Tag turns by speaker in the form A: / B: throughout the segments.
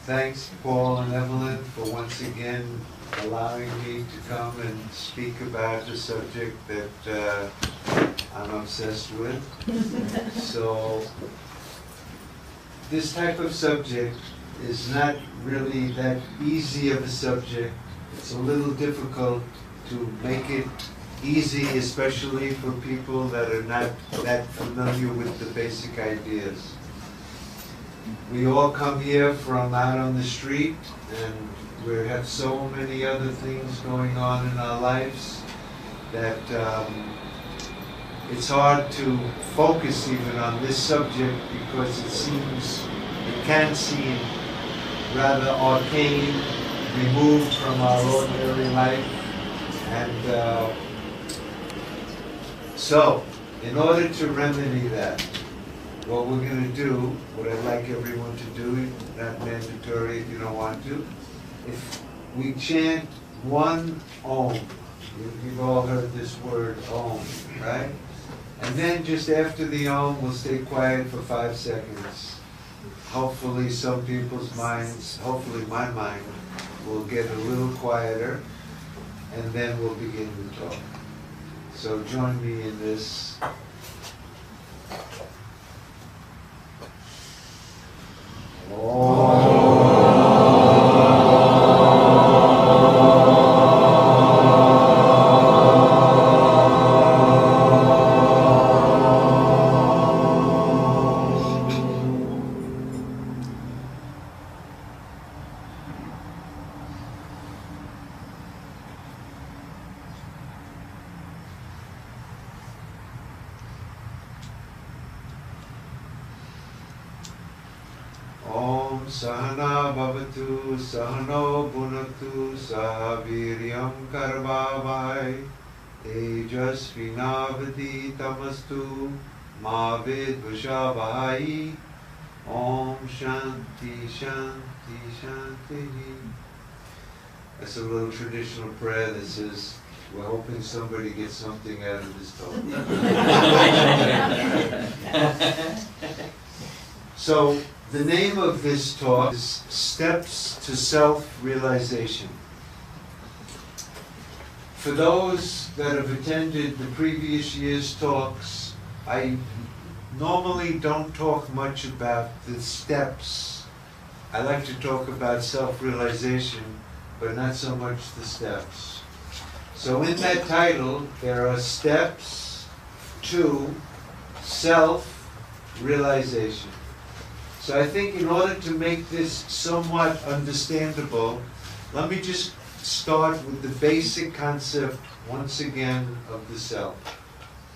A: Thanks, Paul and Evelyn, for once again allowing me to come and speak about the subject that I'm obsessed with. So, this type of subject is not really that easy of a subject. It's a little difficult to make it easy, especially for people that are not that familiar with the basic ideas. We all come here from out on the street, and we have so many other things going on in our lives that it's hard to focus even on this subject because it can seem rather arcane, removed from our ordinary life. And so, in order to remedy that, what we're going to do, what I'd like everyone to do, not mandatory if you don't want to, if we chant one Om, you've all heard this word Om, right? And then just after the Om, we'll stay quiet for 5 seconds. Hopefully some people's minds, hopefully my mind, will get a little quieter, and then we'll begin to talk. So join me in this. Om Sahana Bhavatu Sahano Bhunaktu Sahaviryam Karvavai Tejasvinavati Tamastu Ma Vidvushavai Om Shanti Shanti Shanti. That's a little traditional prayer that says, we're hoping somebody gets something out of this talk. So, the name of this talk is Steps to Self-Realization. For those that have attended the previous year's talks, I normally don't talk much about the steps. I like to talk about self-realization, but not so much the steps. So in that title, there are steps to self-realization. So I think in order to make this somewhat understandable, let me just start with the basic concept, once again, of the self.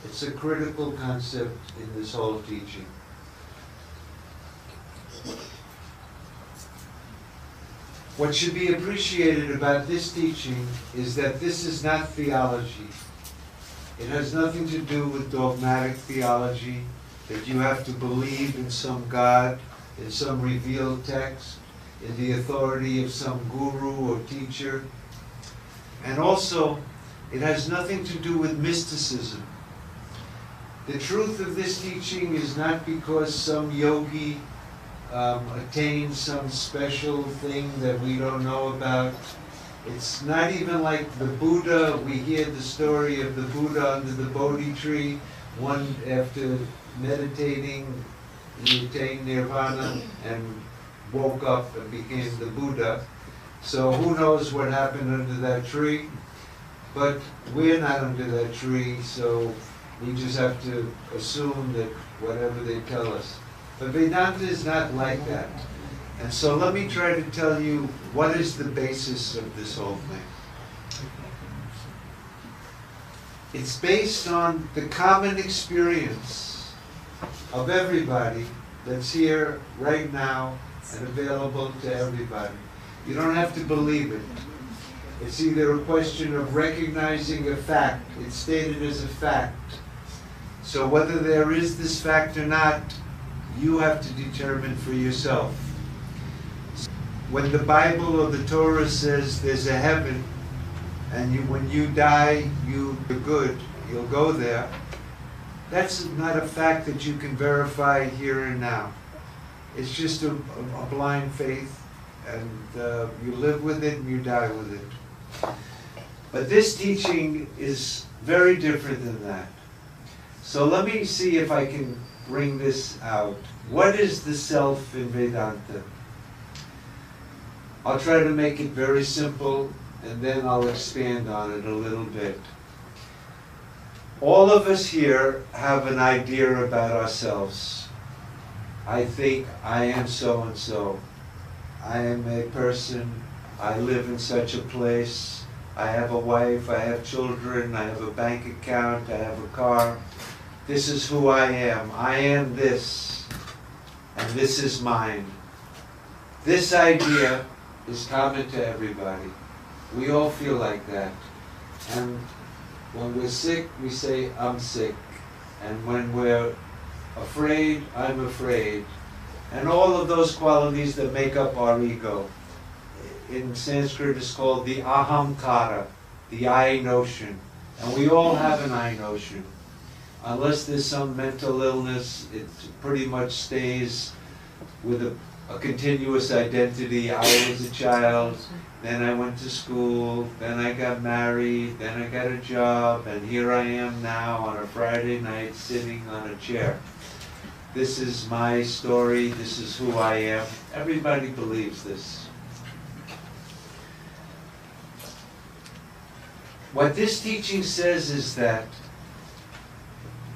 A: It's a critical concept in this whole teaching. What should be appreciated about this teaching is that this is not theology. It has nothing to do with dogmatic theology, that you have to believe in some God, in some revealed text, in the authority of some guru or teacher. And also, it has nothing to do with mysticism. The truth of this teaching is not because some yogi attained some special thing that we don't know about. It's not even like the Buddha. We hear the story of the Buddha under the Bodhi tree, one after meditating, he attained nirvana and woke up and became the Buddha. So who knows what happened under that tree? But we're not under that tree, so we just have to assume that whatever they tell us. But Vedanta is not like that. And so let me try to tell you what is the basis of this whole thing. It's based on the common experience of everybody that's here right now and available to everybody. You don't have to believe it. It's either a question of recognizing a fact. It's stated as a fact. So whether there is this fact or not, you have to determine for yourself. When the Bible or the Torah says there's a heaven, and when you die, you're good, you'll go there, that's not a fact that you can verify here and now. It's just a blind faith. and you live with it and you die with it. But this teaching is very different than that. So let me see if I can bring this out. What is the self in Vedanta? I'll try to make it very simple, and then I'll expand on it a little bit. All of us here have an idea about ourselves. I think I am so-and-so. I am a person. I live in such a place. I have a wife. I have children. I have a bank account. I have a car. This is who I am. I am this, and this is mine. This idea is common to everybody. We all feel like that. And when we're sick, we say, I'm sick. And when we're afraid, I'm afraid. And all of those qualities that make up our ego. In Sanskrit, it's called the ahamkara, the I notion. And we all have an I notion. Unless there's some mental illness, it pretty much stays with a continuous identity. I was a child, then I went to school, then I got married, then I got a job, and here I am now on a Friday night sitting on a chair. This is my story, this is who I am. Everybody believes this. What this teaching says is that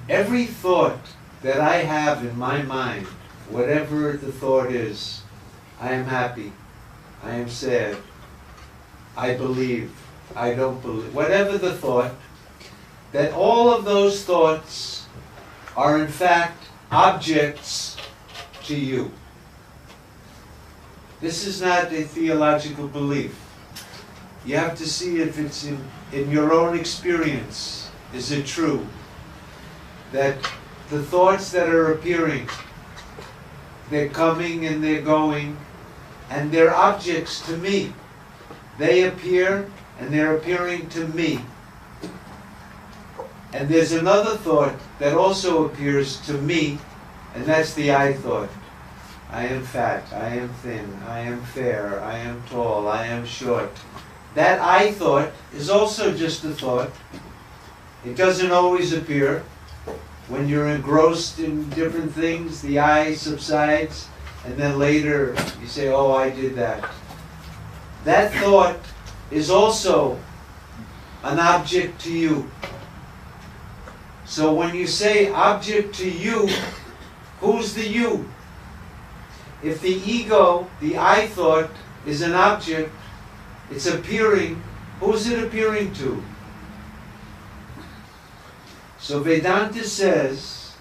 A: every thought that I have in my mind, whatever the thought is, I am happy, I am sad, I believe, I don't believe, whatever the thought, that all of those thoughts are in fact objects to you. This is not a theological belief. You have to see if it's in your own experience. Is it true that the thoughts that are appearing, they're coming and they're going, and they're objects to me. They appear and they're appearing to me. And there's another thought that also appears to me, and that's the I thought. I am fat, I am thin, I am fair, I am tall, I am short. That I thought is also just a thought. It doesn't always appear. When you're engrossed in different things, the I subsides, and then later you say, oh, I did that. That thought is also an object to you. So when you say object to you, who's the you? If the ego, the I thought, is an object, it's appearing, who's it appearing to? So Vedanta says,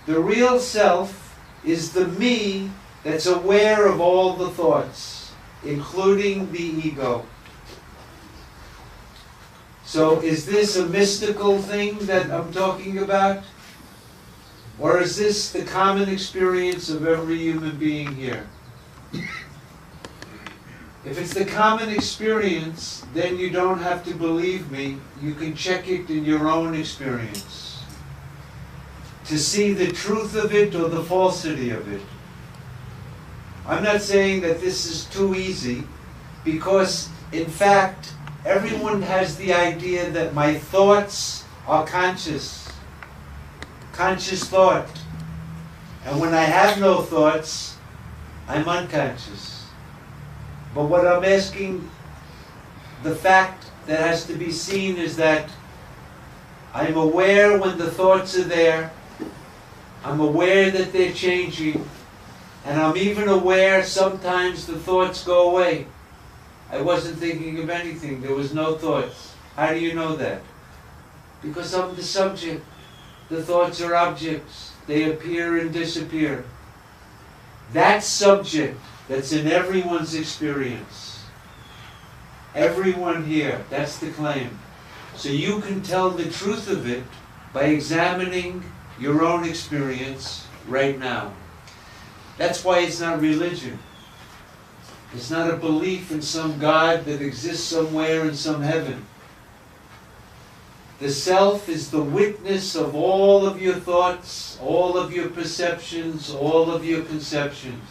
A: the real self is the me that's aware of all the thoughts, including the ego. So is this a mystical thing that I'm talking about? Or is this the common experience of every human being here? If it's the common experience, then you don't have to believe me. You can check it in your own experience to see the truth of it or the falsity of it. I'm not saying that this is too easy, because in fact, everyone has the idea that my thoughts are conscious thought. And when I have no thoughts, I'm unconscious. But what I'm asking, the fact that has to be seen is that I'm aware when the thoughts are there, I'm aware that they're changing, and I'm even aware sometimes the thoughts go away. I wasn't thinking of anything, there was no thoughts. How do you know that? Because I'm the subject. The thoughts are objects. They appear and disappear. That subject that's in everyone's experience. Everyone here, that's the claim. So you can tell the truth of it by examining your own experience right now. That's why it's not religion. It's not a belief in some God that exists somewhere in some heaven. The self is the witness of all of your thoughts, all of your perceptions, all of your conceptions.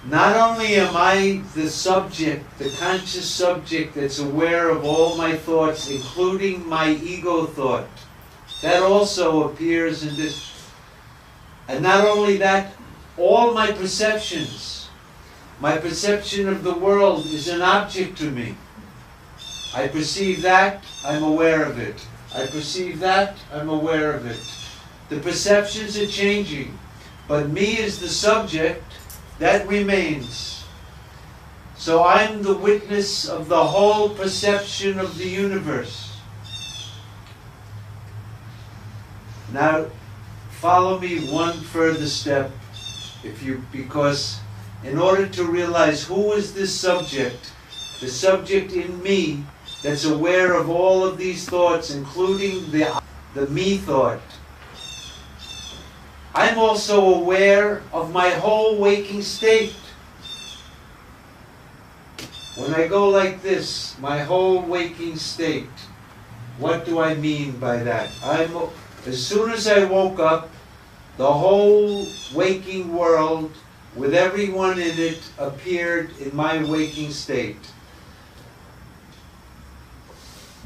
A: Not only am I the subject, the conscious subject that's aware of all my thoughts, including my ego thought, that also appears in this. And not only that, all my perceptions, my perception of the world is an object to me. I perceive that, I'm aware of it. I perceive that, I'm aware of it. The perceptions are changing, but me as the subject, that remains. So I'm the witness of the whole perception of the universe. Now, follow me one further step, because in order to realize who is this subject, the subject in me that's aware of all of these thoughts, including the me thought, I'm also aware of my whole waking state. When I go like this, my whole waking state, what do I mean by that? As soon as I woke up, the whole waking world, with everyone in it, appeared in my waking state.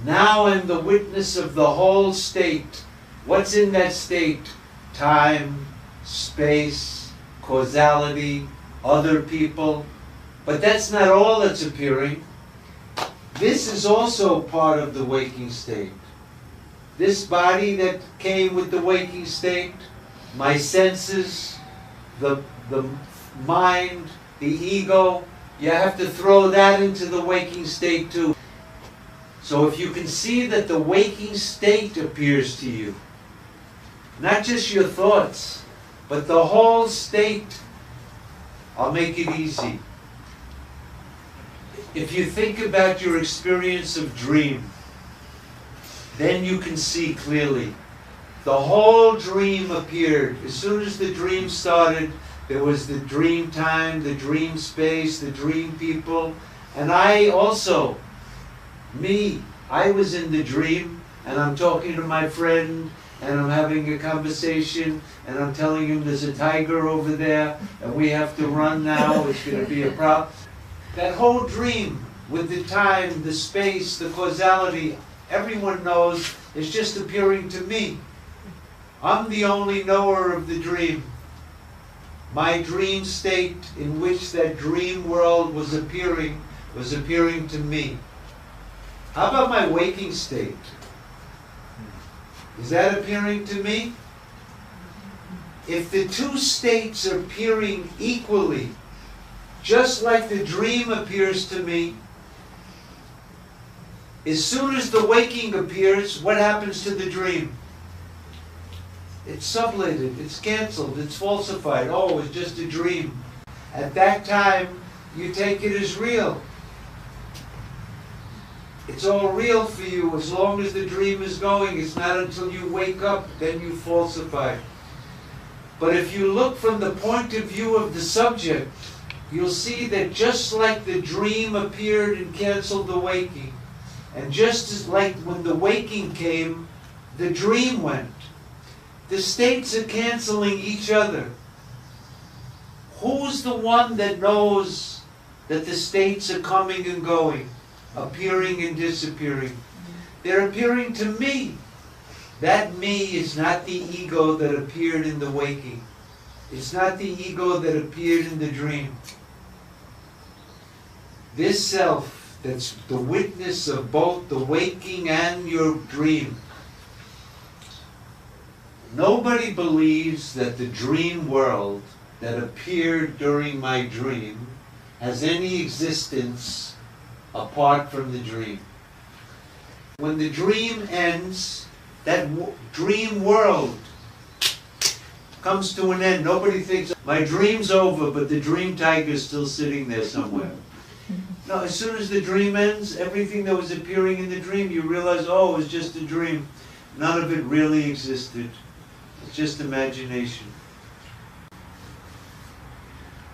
A: Now I'm the witness of the whole state. What's in that state? Time, space, causality, other people. But that's not all that's appearing. This is also part of the waking state. This body that came with the waking state, my senses, the mind, the ego, you have to throw that into the waking state too. So if you can see that the waking state appears to you, not just your thoughts, but the whole state, I'll make it easy. If you think about your experience of dream, then you can see clearly. The whole dream appeared. As soon as the dream started, there was the dream time, the dream space, the dream people. And I also, I was in the dream, and I'm talking to my friend, and I'm having a conversation, and I'm telling him there's a tiger over there, and we have to run now, it's going to be a problem. That whole dream, with the time, the space, the causality, everyone knows, is just appearing to me. I'm the only knower of the dream. My dream state in which that dream world was appearing to me. How about my waking state? Is that appearing to me? If the two states are appearing equally, just like the dream appears to me, as soon as the waking appears, what happens to the dream? It's sublated, it's canceled, it's falsified. Oh, it's just a dream. At that time, you take it as real. It's all real for you as long as the dream is going. It's not until you wake up, then you falsify. But if you look from the point of view of the subject, you'll see that just like the dream appeared and canceled the waking, and just as like when the waking came, the dream went. The states are canceling each other. Who's the one that knows that the states are coming and going, appearing and disappearing? They're appearing to me. That me is not the ego that appeared in the waking. It's not the ego that appeared in the dream. This self that's the witness of both the waking and your dream. Nobody believes that the dream world that appeared during my dream has any existence apart from the dream. When the dream ends, that dream world comes to an end. Nobody thinks, my dream's over, but the dream tiger's still sitting there somewhere. No, as soon as the dream ends, everything that was appearing in the dream, you realize, oh, it was just a dream. None of it really existed. It's just imagination.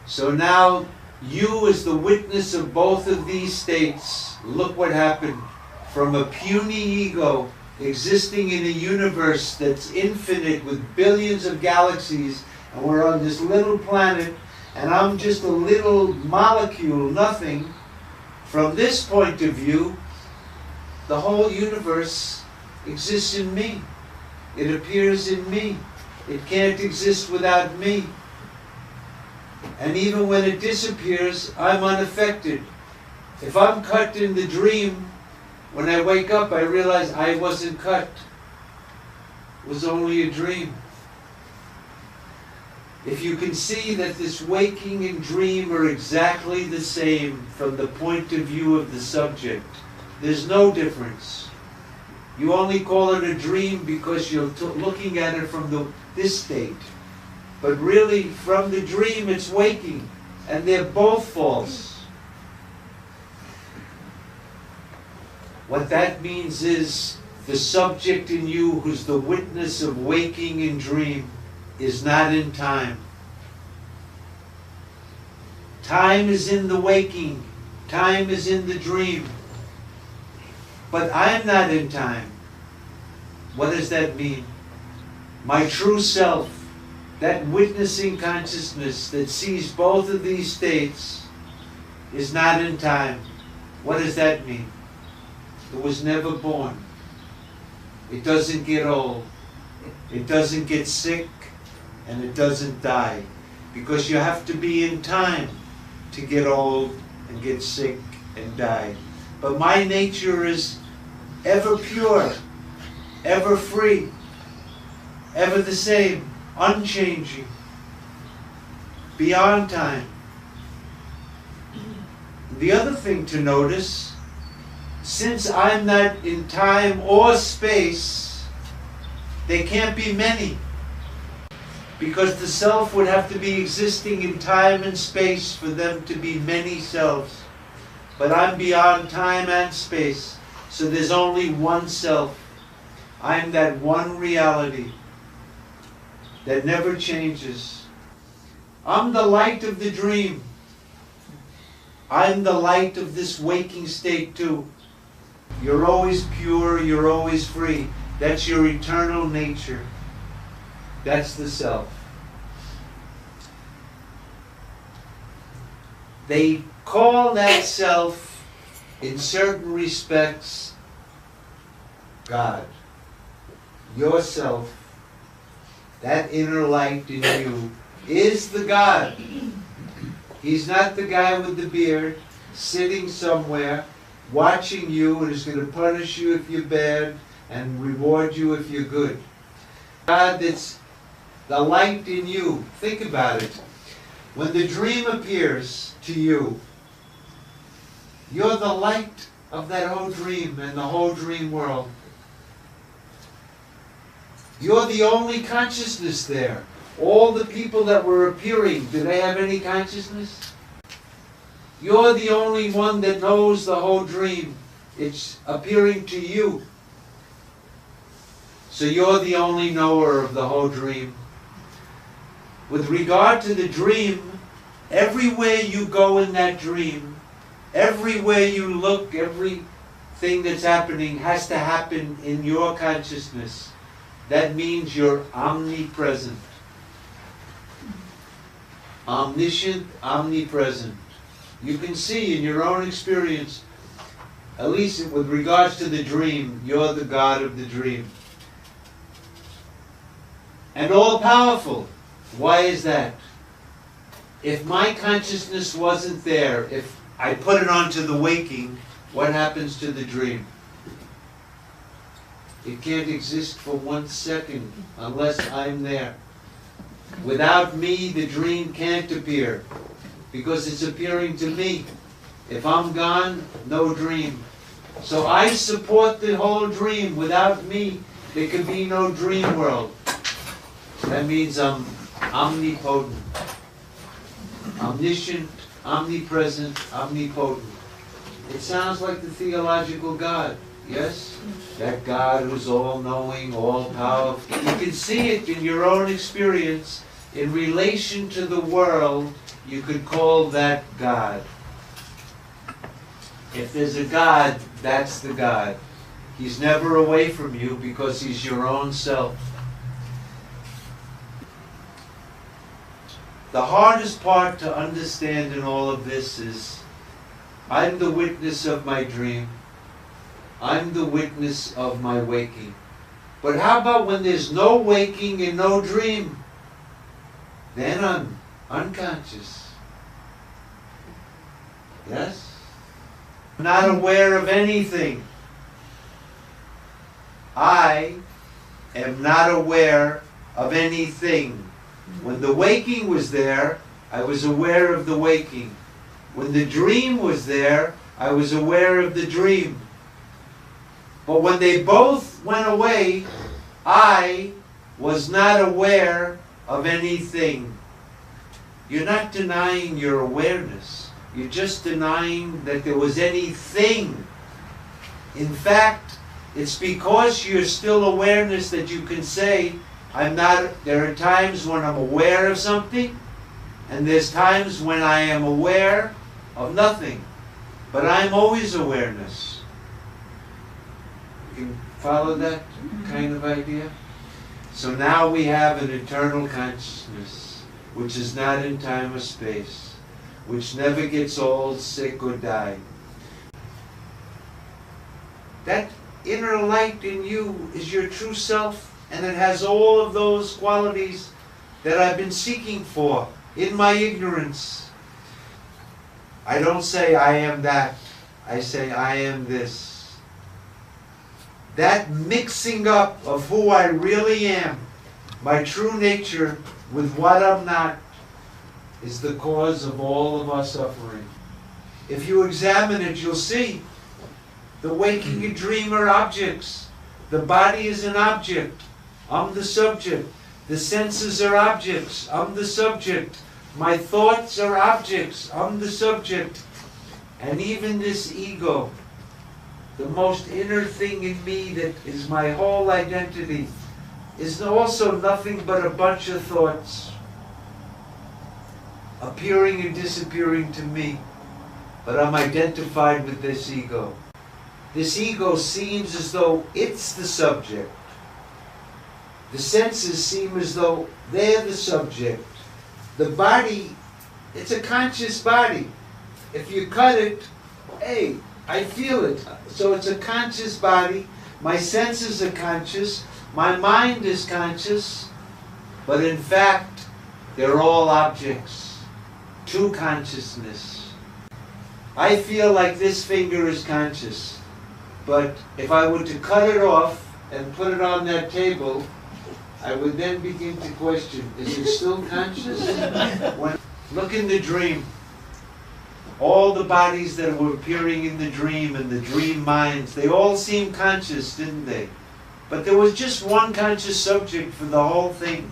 A: So now, you as the witness of both of these states, look what happened. From a puny ego existing in a universe that's infinite with billions of galaxies, and we're on this little planet, and I'm just a little molecule, nothing, from this point of view, the whole universe exists in me. It appears in me. It can't exist without me. And even when it disappears, I'm unaffected. If I'm cut in the dream, when I wake up, I realize I wasn't cut. It was only a dream. If you can see that this waking and dream are exactly the same from the point of view of the subject, there's no difference. You only call it a dream because you're looking at it from this state. But really, from the dream, it's waking, and they're both false. What that means is the subject in you who's the witness of waking and dream is not in time. Time is in the waking. Time is in the dream. But I'm not in time. What does that mean? My true self, that witnessing consciousness that sees both of these states, is not in time. What does that mean? It was never born. It doesn't get old. It doesn't get sick, and it doesn't die. Because you have to be in time to get old and get sick and die. But my nature is ever pure, ever free, ever the same, unchanging, beyond time. The other thing to notice, since I'm not in time or space, there can't be many. Because the self would have to be existing in time and space for them to be many selves. But I'm beyond time and space, so there's only one self. I'm that one reality that never changes. I'm the light of the dream. I'm the light of this waking state too. You're always pure, you're always free. That's your eternal nature. That's the self. They call that self, in certain respects, God. Yourself, that inner light in you, is the God. He's not the guy with the beard, sitting somewhere, watching you, and is going to punish you if you're bad, and reward you if you're good. God that's the light in you. Think about it. When the dream appears to you, you're the light of that whole dream and the whole dream world. You're the only consciousness there. All the people that were appearing, do they have any consciousness? You're the only one that knows the whole dream. It's appearing to you. So you're the only knower of the whole dream. With regard to the dream, everywhere you go in that dream, everywhere you look, everything that's happening has to happen in your consciousness. That means you're omnipresent. Omniscient, omnipresent. You can see in your own experience, at least with regards to the dream, you're the God of the dream. And all-powerful. Why is that? If my consciousness wasn't there, if I put it onto the waking, what happens to the dream? It can't exist for 1 second unless I'm there. Without me, the dream can't appear because it's appearing to me. If I'm gone, no dream. So I support the whole dream. Without me, there can be no dream world. That means I'm omnipotent, omniscient, omnipresent, omnipotent. It sounds like the theological God, yes? That God who's all-knowing, all-powerful. You can see it in your own experience. In relation to the world, you could call that God. If there's a God, that's the God. He's never away from you because he's your own self. The hardest part to understand in all of this is, I'm the witness of my dream. I'm the witness of my waking. But how about when there's no waking and no dream? Then I'm unconscious. Yes? I'm not aware of anything. I am not aware of anything. When the waking was there, I was aware of the waking. When the dream was there, I was aware of the dream. But when they both went away, I was not aware of anything. You're not denying your awareness. You're just denying that there was anything. In fact, it's because you're still awareness that you can say, there are times when I'm aware of something, and there's times when I am aware of nothing. But I'm always awareness. You can follow that kind of idea? So now we have an eternal consciousness, which is not in time or space, which never gets old, sick, or die. That inner light in you is your true self, and it has all of those qualities that I've been seeking for in my ignorance. I don't say I am that. I say I am this. That mixing up of who I really am, my true nature, with what I'm not, is the cause of all of our suffering. If you examine it, you'll see the waking and dream are objects. The body is an object. I'm the subject. The senses are objects. I'm the subject. My thoughts are objects. I'm the subject. And even this ego, the most inner thing in me that is my whole identity, is also nothing but a bunch of thoughts appearing and disappearing to me. But I'm identified with this ego. This ego seems as though it's the subject. The senses seem as though they're the subject. The body, it's a conscious body. If you cut it, hey, I feel it. So it's a conscious body. My senses are conscious. My mind is conscious. But in fact, they're all objects to consciousness. I feel like this finger is conscious. But if I were to cut it off and put it on that table, I would then begin to question, is it still conscious? Look in the dream. All the bodies that were appearing in the dream and the dream minds, they all seemed conscious, didn't they? But there was just one conscious subject for the whole thing.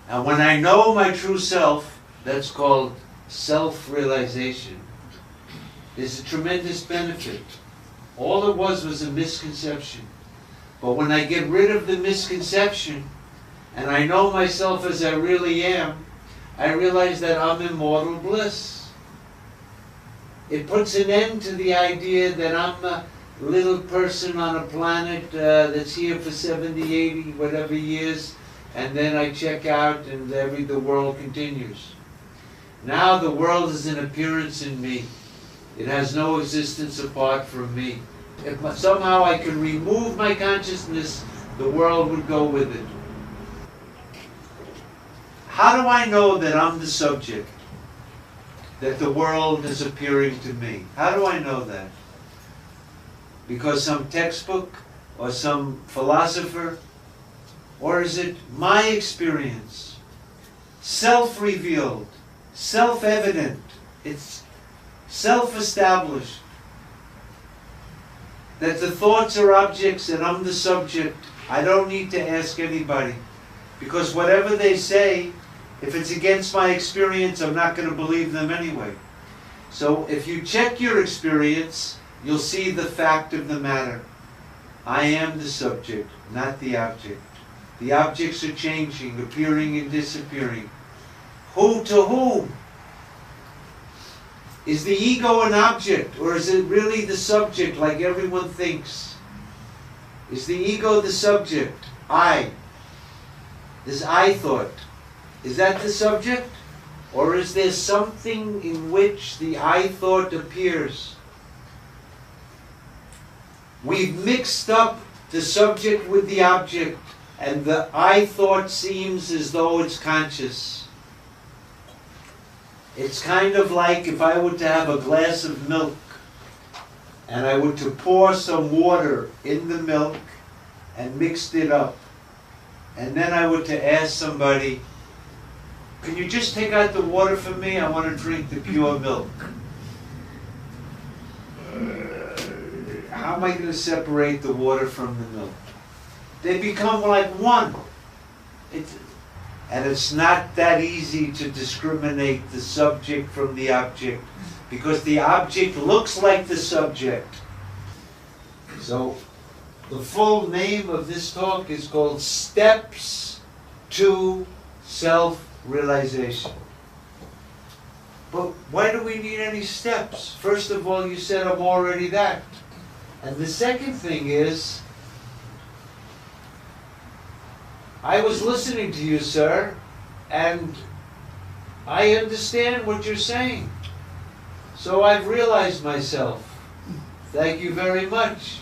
A: And when I know my true self, that's called self-realization. There's a tremendous benefit. All it was a misconception. But when I get rid of the misconception, and I know myself as I really am, I realize that I'm immortal bliss. It puts an end to the idea that I'm a little person on a planet that's here for 70, 80, whatever years, and then I check out and the world continues. Now the world is an appearance in me. It has no existence apart from me. If somehow I could remove my consciousness, the world would go with it. How do I know that I'm the subject? That the world is appearing to me? How do I know that? Because some textbook or some philosopher? Or is it my experience? Self-revealed, self-evident. It's self-established. That the thoughts are objects and I'm the subject. I don't need to ask anybody. Because whatever they say, if it's against my experience, I'm not going to believe them anyway. So if you check your experience, you'll see the fact of the matter. I am the subject, not the object. The objects are changing, appearing and disappearing. Who to whom? Is the ego an object, or is it really the subject like everyone thinks? Is the ego the subject? I. This I thought. Is that the subject? Or is there something in which the I thought appears? We've mixed up the subject with the object, and the I thought seems as though it's conscious. It's kind of like if I were to have a glass of milk, and I were to pour some water in the milk and mixed it up, and then I were to ask somebody, can you just take out the water for me? I want to drink the pure milk. How am I going to separate the water from the milk? They become like one. And it's not that easy to discriminate the subject from the object, because the object looks like the subject. So, the full name of this talk is called Steps to Self-Realization. But why do we need any steps? First of all, you said I'm already that. And the second thing is, I was listening to you, sir, and I understand what you're saying. So I've realized myself. Thank you very much.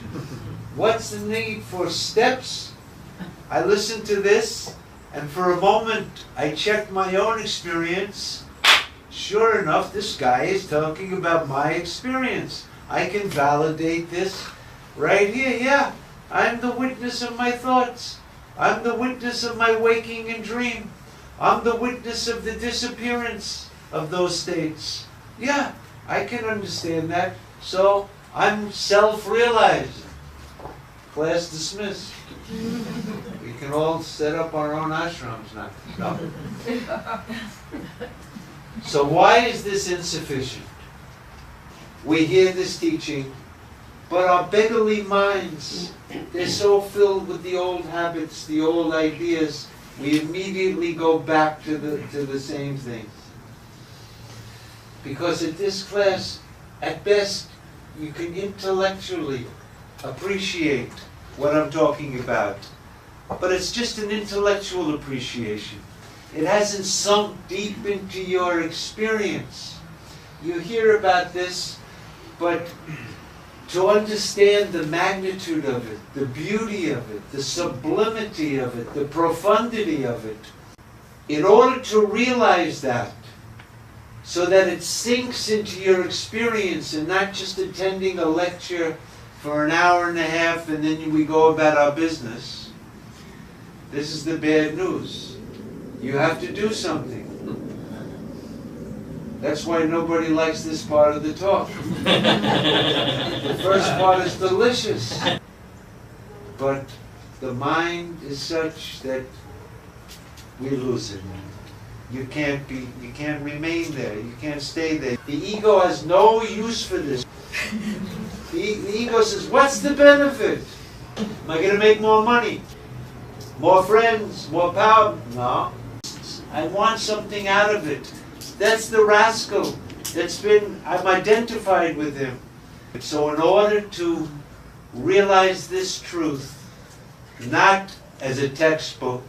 A: What's the need for steps? I listened to this, and for a moment I checked my own experience. Sure enough, this guy is talking about my experience. I can validate this right here. Yeah, I'm the witness of my thoughts. I'm the witness of my waking and dream. I'm the witness of the disappearance of those states. Yeah, I can understand that. So I'm self-realized. Class dismissed. We can all set up our own ashrams now. No? So why is this insufficient? We hear this teaching, but our beggarly minds, they're so filled with the old habits, the old ideas, we immediately go back to the same things. Because at this class, at best, you can intellectually appreciate what I'm talking about. But it's just an intellectual appreciation. It hasn't sunk deep into your experience. You hear about this, but to understand the magnitude of it, the beauty of it, the sublimity of it, the profundity of it, in order to realize that, so that it sinks into your experience and not just attending a lecture for an hour and a half and then we go about our business, this is the bad news. You have to do something. That's why nobody likes this part of the talk. The first part is delicious. But the mind is such that we lose it. You can't remain there. You can't stay there. The ego has no use for this. The ego says, what's the benefit? Am I going to make more money? More friends? More power? No. I want something out of it. That's the rascal. I'm identified with him. So in order to realize this truth, not as a textbook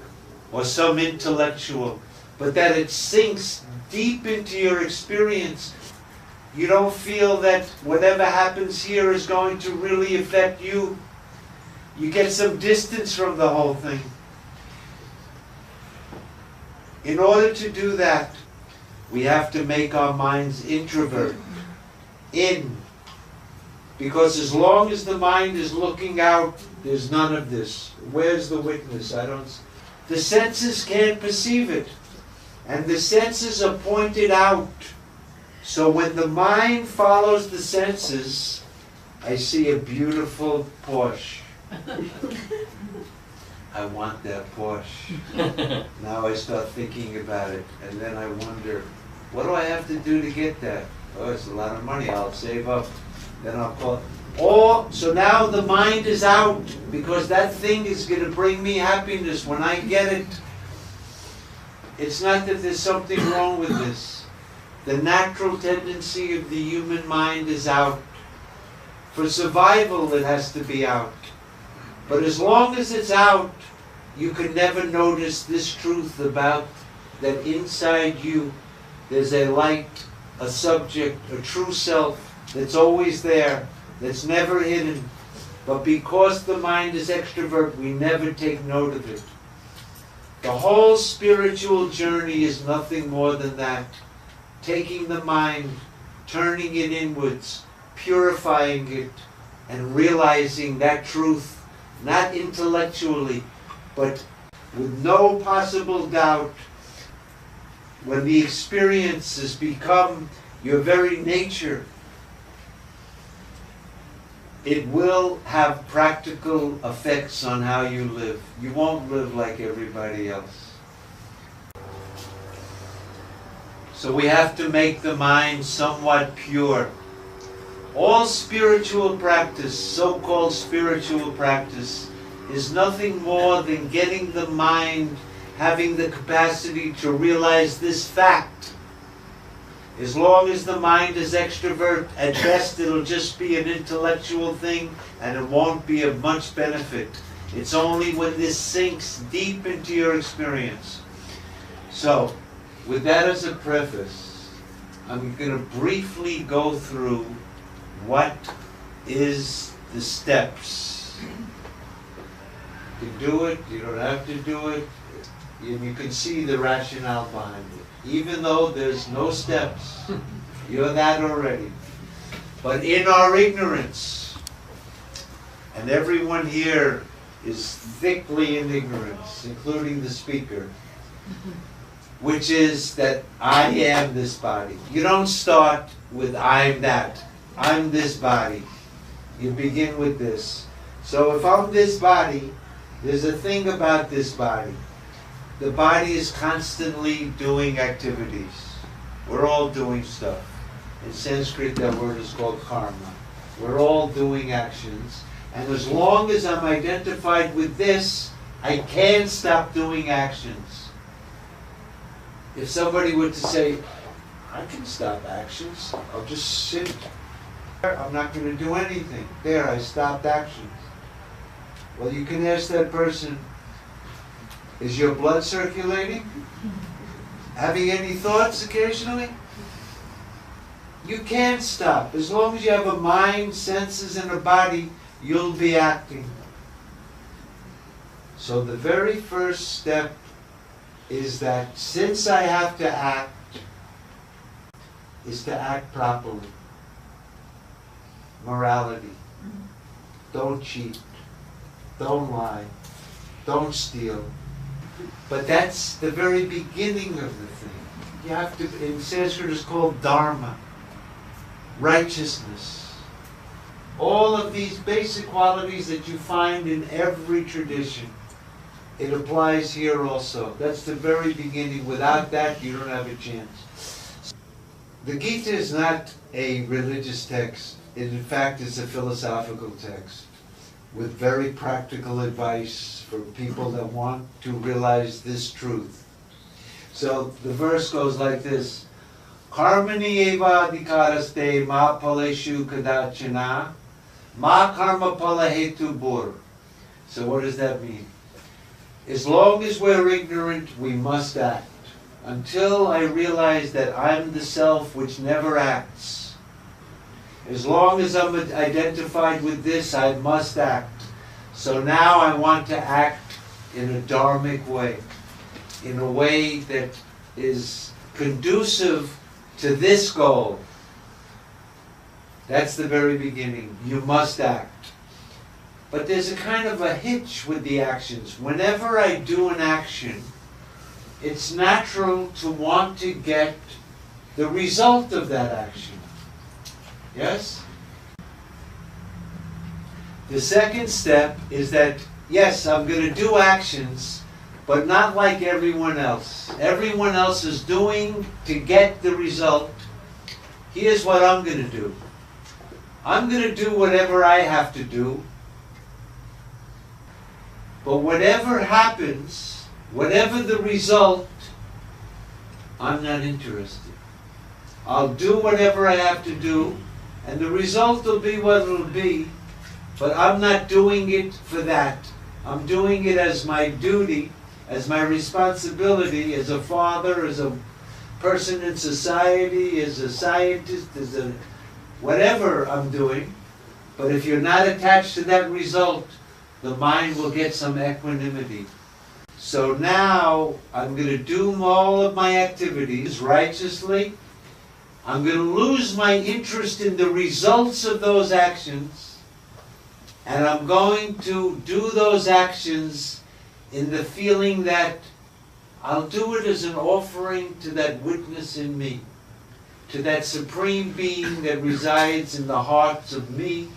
A: or some intellectual, but that it sinks deep into your experience, you don't feel that whatever happens here is going to really affect you. You get some distance from the whole thing. In order to do that, we have to make our minds introvert, in. Because as long as the mind is looking out, there's none of this. Where's the witness? The senses can't perceive it. And the senses are pointed out. So when the mind follows the senses, I see a beautiful Porsche. I want that Porsche. Now I start thinking about it, and then I wonder, what do I have to do to get that? Oh, it's a lot of money. I'll save up. Then I'll call. So now the mind is out, because that thing is going to bring me happiness when I get it. It's not that there's something wrong with this. The natural tendency of the human mind is out. For survival, it has to be out. But as long as it's out, you can never notice this truth about that inside you there's a light, a subject, a true self that's always there, that's never hidden. But because the mind is extrovert, we never take note of it. The whole spiritual journey is nothing more than that. Taking the mind, turning it inwards, purifying it, and realizing that truth, not intellectually, but with no possible doubt. When the experiences become your very nature, it will have practical effects on how you live. You won't live like everybody else. So we have to make the mind somewhat pure. All spiritual practice, so-called spiritual practice, is nothing more than getting the mind having the capacity to realize this fact. As long as the mind is extrovert, at best it'll just be an intellectual thing and it won't be of much benefit. It's only when this sinks deep into your experience. So, with that as a preface, I'm going to briefly go through what is the steps. You can do it, you don't have to do it, and you can see the rationale behind it. Even though there's no steps, you're that already. But in our ignorance, and everyone here is thickly in ignorance, including the speaker, which is that I am this body. You don't start with I'm that. I'm this body. You begin with this. So if I'm this body, there's a thing about this body. The body is constantly doing activities. We're all doing stuff. In Sanskrit, that word is called karma. We're all doing actions. And as long as I'm identified with this, I can't stop doing actions. If somebody were to say, I can stop actions, I'll just sit. I'm not going to do anything. There, I stopped actions. Well, you can ask that person, is your blood circulating? Having any thoughts occasionally? You can't stop. As long as you have a mind, senses, and a body, you'll be acting. So the very first step is that since I have to act, is to act properly. Morality. Don't cheat. Don't lie. Don't steal. But that's the very beginning of the thing. You have to, in Sanskrit it's called dharma, righteousness. All of these basic qualities that you find in every tradition, it applies here also. That's the very beginning. Without that, you don't have a chance. The Gita is not a religious text. It, in fact, is a philosophical text with very practical advice for people that want to realize this truth. So the verse goes like this: Karmani eva adhikaraste ma paleshu kadachana ma karma pala hetu bur. So what does that mean? As long as we're ignorant, we must act. Until I realize that I'm the self which never acts. As long as I'm identified with this, I must act. So now I want to act in a dharmic way, in a way that is conducive to this goal. That's the very beginning. You must act. But there's a kind of a hitch with the actions. Whenever I do an action, it's natural to want to get the result of that action. Yes? The second step is that, yes, I'm going to do actions, but not like everyone else. Everyone else is doing to get the result. Here's what I'm going to do. I'm going to do whatever I have to do. But whatever happens, whatever the result, I'm not interested. I'll do whatever I have to do, and the result will be what it'll be, but I'm not doing it for that. I'm doing it as my duty, as my responsibility as a father, as a person in society, as a scientist, as a whatever I'm doing. But if you're not attached to that result, the mind will get some equanimity. So now I'm going to do all of my activities righteously. I'm going to lose my interest in the results of those actions. And I'm going to do those actions in the feeling that I'll do it as an offering to that witness in me, to that supreme being that resides in the hearts of me.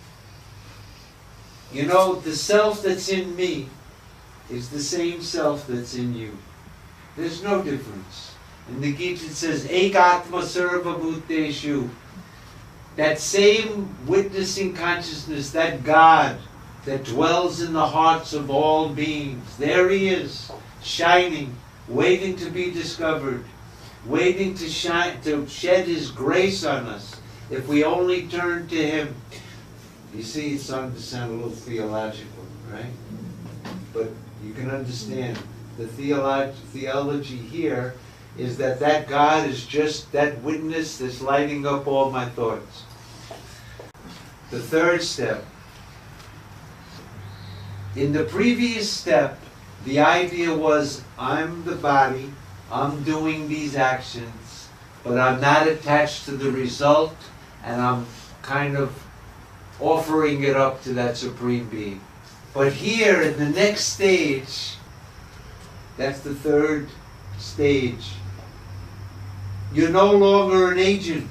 A: You know, the self that's in me is the same self that's in you. There's no difference. In the Gita it says, Ek Atma Sarva Bhuteshu. That same witnessing consciousness, that God that dwells in the hearts of all beings, there He is, shining, waiting to be discovered, waiting to shine, to shed His grace on us, if we only turn to Him. You see, it's starting to sound a little theological, right? But you can understand the theology here is that that God is just that witness that's lighting up all my thoughts. The third step. In the previous step, the idea was, I'm the body, I'm doing these actions, but I'm not attached to the result, and I'm kind of offering it up to that Supreme Being. But here, in the next stage, that's the third stage, you're no longer an agent,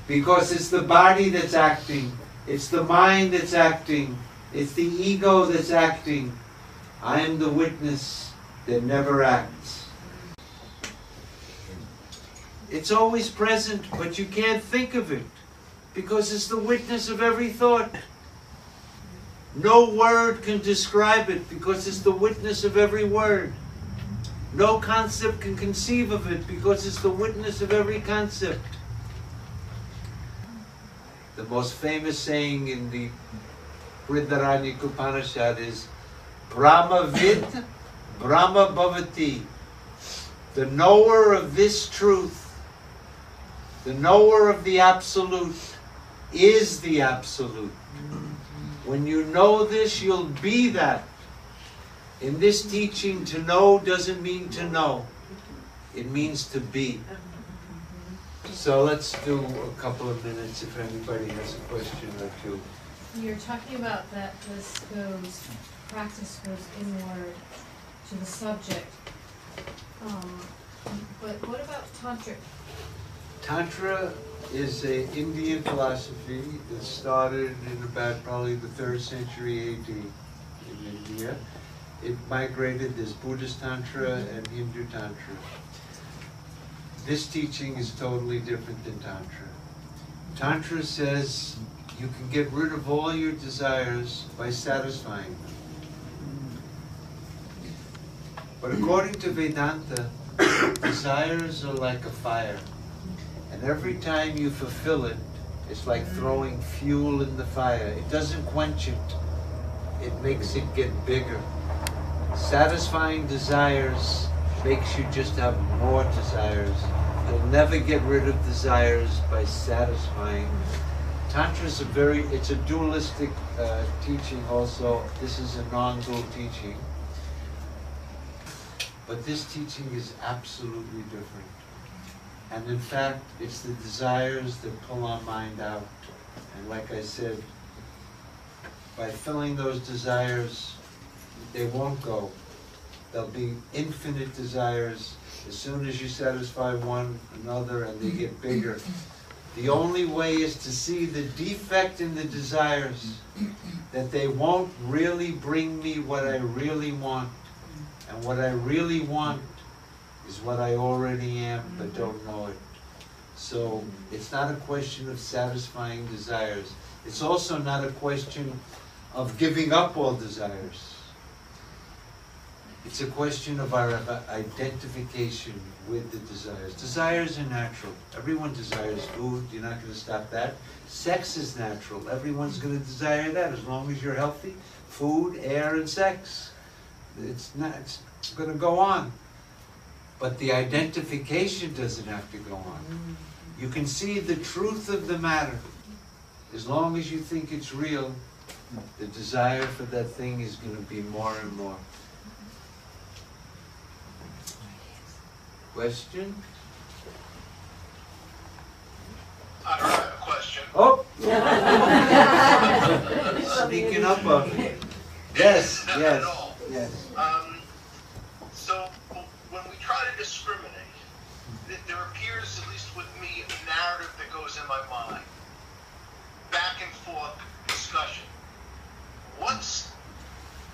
A: because it's the body that's acting, it's the mind that's acting, it's the ego that's acting. I am the witness that never acts. It's always present, but you can't think of it, because it's the witness of every thought. No word can describe it, because it's the witness of every word. No concept can conceive of it, because it's the witness of every concept. The most famous saying in the Brihadaranyaka Upanishad is, Brahma vid, Brahma bhavati. The knower of this truth, the knower of the Absolute, is the Absolute. When you know this, you'll be that. In this teaching, to know doesn't mean to know. It means to be. So let's do a couple of minutes if anybody has a question or two.
B: You're talking about that practice goes inward to the subject. But what about Tantric?
A: Tantra is an Indian philosophy that started in about probably the 3rd century AD in India. It migrated, there's Buddhist Tantra and Hindu Tantra. This teaching is totally different than Tantra. Tantra says you can get rid of all your desires by satisfying them. But according to Vedanta, desires are like a fire. And every time you fulfill it, it's like throwing fuel in the fire. It doesn't quench it. It makes it get bigger. Satisfying desires makes you just have more desires. You'll never get rid of desires by satisfying. Tantra is it's a dualistic teaching also. This is a non-dual teaching. But this teaching is absolutely different. And in fact, it's the desires that pull our mind out. And like I said, by filling those desires, they won't go. There'll be infinite desires. As soon as you satisfy one, another, and they get bigger. The only way is to see the defect in the desires, that they won't really bring me what I really want. And what I really want is what I already am, but don't know it. So it's not a question of satisfying desires. It's also not a question of giving up all desires. It's a question of our identification with the desires. Desires are natural. Everyone desires food. You're not going to stop that. Sex is natural. Everyone's going to desire that as long as you're healthy. Food, air, and sex. It's going to go on. But the identification doesn't have to go on. You can see the truth of the matter. As long as you think it's real, the desire for that thing is going to be more and more. Question?
C: I have a question.
A: Oh! Sneaking up on me. Yes,
C: Not
A: yes,
C: at all.
A: yes.
C: So when we try to discriminate, there appears, at least with me, a narrative that goes in my mind. Back and forth discussion. What's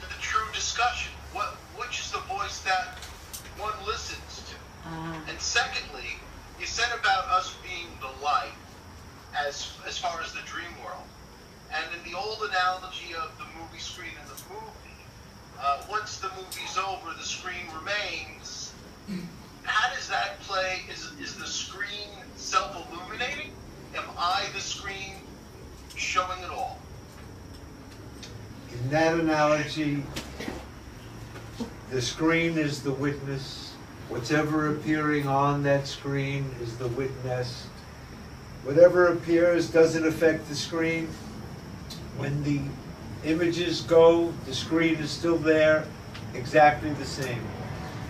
C: the true discussion? Which is the voice that one listens to? And secondly, you said about us being the light as far as the dream world. And in the old analogy of the movie screen in the movie, once the movie's over, the screen remains. How does that play? Is the screen self-illuminating? Am I the screen showing it all?
A: In that analogy, the screen is the witness. Whatever appearing on that screen is the witness. Whatever appears doesn't affect the screen. When the images go, the screen is still there, exactly the same.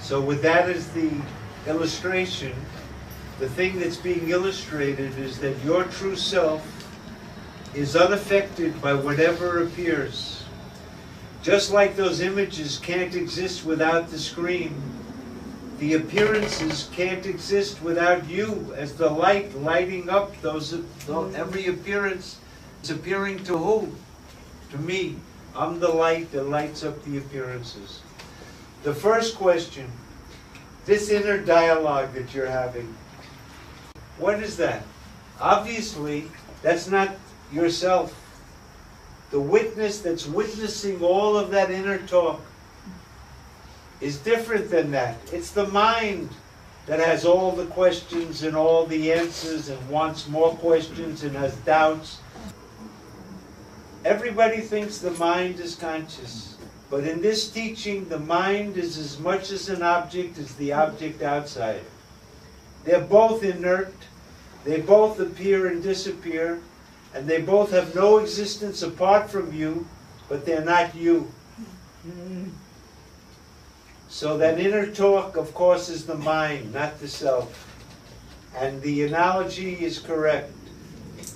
A: So with that as the illustration, the thing that's being illustrated is that your true self is unaffected by whatever appears. Just like those images can't exist without the screen, the appearances can't exist without you as the light lighting up every appearance is appearing to who? To me. I'm the light that lights up the appearances. The first question, this inner dialogue that you're having, what is that? Obviously, that's not yourself. The witness that's witnessing all of that inner talk is different than that. It's the mind that has all the questions and all the answers and wants more questions and has doubts. Everybody thinks the mind is conscious. But in this teaching, the mind is as much as an object as the object outside. They're both inert. They both appear and disappear. And they both have no existence apart from you, but they're not you. So that inner talk, of course, is the mind, not the self. And the analogy is correct.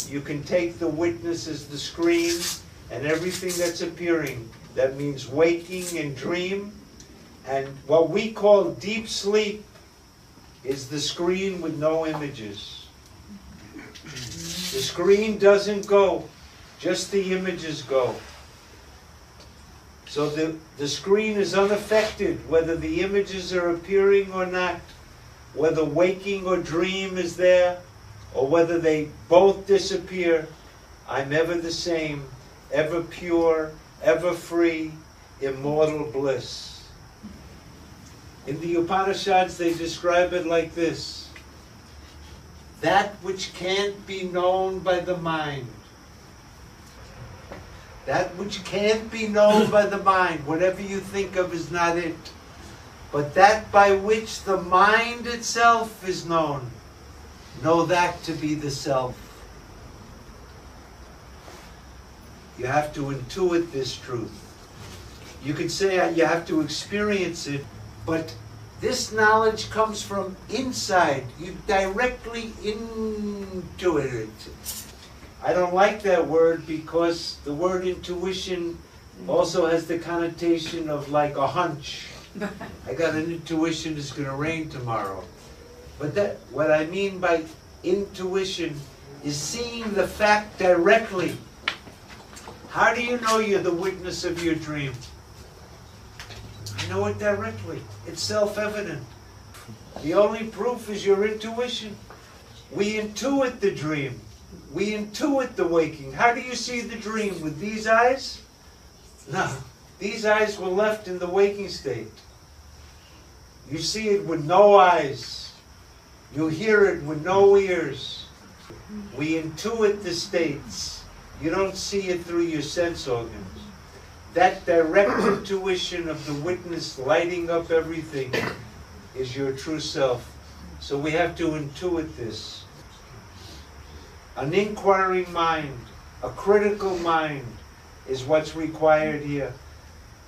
A: You can take the witness as the screen and everything that's appearing. That means waking and dream. And what we call deep sleep is the screen with no images. The screen doesn't go, just the images go. So the screen is unaffected whether the images are appearing or not, whether waking or dream is there, or whether they both disappear. I'm ever the same, ever pure, ever free, immortal bliss. In the Upanishads, they describe it like this: that which can't be known by the mind. That which can't be known by the mind, whatever you think of is not it. But that by which the mind itself is known, know that to be the self. You have to intuit this truth. You could say you have to experience it, but this knowledge comes from inside. You directly intuit it. I don't like that word because the word intuition also has the connotation of like a hunch. I got an intuition it's going to rain tomorrow. But what I mean by intuition is seeing the fact directly. How do you know you're the witness of your dream? I know it directly. It's self-evident. The only proof is your intuition. We intuit the dream. We intuit the waking. How do you see the dream? With these eyes? No. These eyes were left in the waking state. You see it with no eyes. You hear it with no ears. We intuit the states. You don't see it through your sense organs. that direct intuition of the witness lighting up everything is your true self. So we have to intuit this. An inquiring mind, a critical mind is what's required here.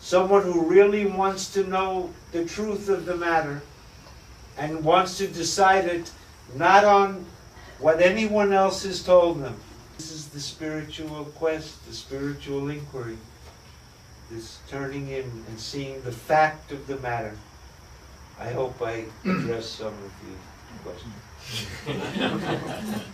A: Someone who really wants to know the truth of the matter and wants to decide it not on what anyone else has told them. This is the spiritual quest, the spiritual inquiry. This turning in and seeing the fact of the matter. I hope I addressed some of the questions.